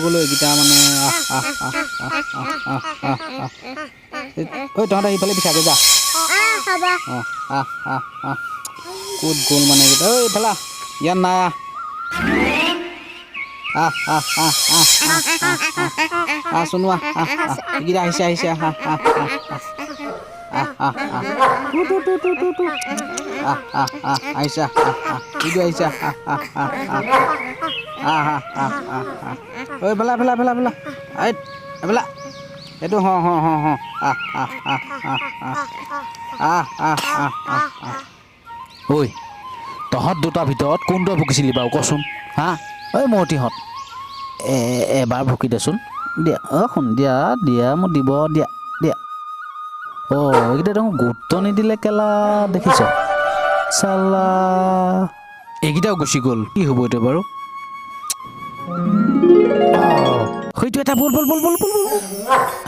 কলৈ এইকেইটা মানে ঐ তহঁতে এইফালে বিচাৰকে যা ক'ত গ'ল মানে এইকেইটা ঐ এইফালে ইয়াত নাই চোনোৱা এইকেইটা আহিছে আহিছে আহিছা ইটো আহিছা ঐ ভেলা এইফালে এইটো ঐ তহঁত দুটাৰ ভিতৰত কোনটোৱে ভুকিছিলি বাৰু কচোন হা ঐ মূৰ্তিহঁত এবাৰ ভুকি দেচোন দিয়া শুন দিয়া মোক দিব দিয়া এইকেইটা দেখোন গুৰুত্ব নিদিলে কেলা দেখিছ চালা এইকেইটাও গুচি গ'ল কি হ'ব এইটো বাৰু সেইটো এটা বল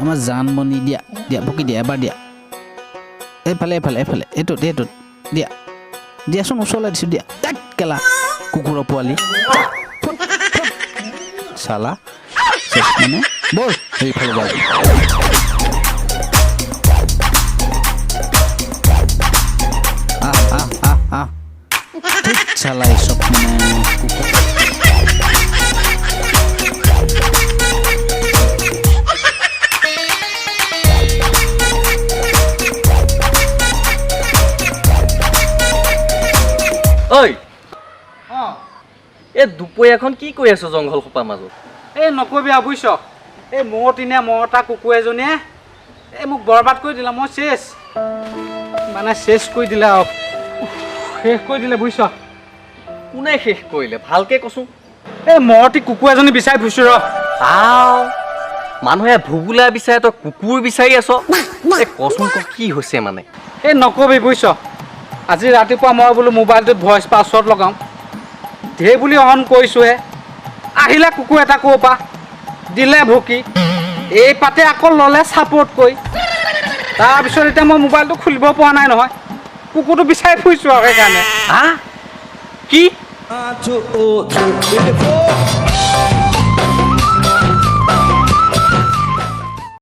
আমাৰ জানমণি দিয়া ভুকি দিয়া এবাৰ দিয়া এইফালে এইটোত দিয়াচোন ওচৰলৈ দিছোঁ দিয়া কেলা কুকুৰৰ পোৱালি চালা মানে বল সেইফালে যাওঁ চালাই চব মানে ঐ এই দুপৰীয়াখন কি কৰি আছ জংঘল সোপাৰ মাজত এই নকবি আৰু বুজিছ এই মহতা কুকুৰ এজনীয়ে এই মোক বৰবাদ কৰি দিলে মই চেছ কৰি দিলে আৰু শেষ কৰি দিলে বুজিছ কোনে শেষ কৰিলে ভালকে কচোন এই মহতি কুকুৰ এজনী বিচাৰি ফুৰিছো মানুহে ভুবুলা বিচাৰে তই কুকুৰ বিচাৰি আছ কচোন কি হৈছে মানে এই নকবি বুজিছ আজি ৰাতিপুৱা মই বোলো মোবাইলটোত ভইচ পাছৱৰ্ড লগাওঁ ধেৰ বুলি অন কৰিছোঁহে আহিলে কুকুৰ এটা ক'ৰ পৰা দিলে ভুকি এই পাতে আকৌ ল'লে ছাপোৰ্ট কৰি তাৰপিছত এতিয়া মই মোবাইলটো খুলিব পৰা নাই নহয় কুকুৰটো বিচাৰি ফুৰিছোঁ আৰু সেইকাৰণে কি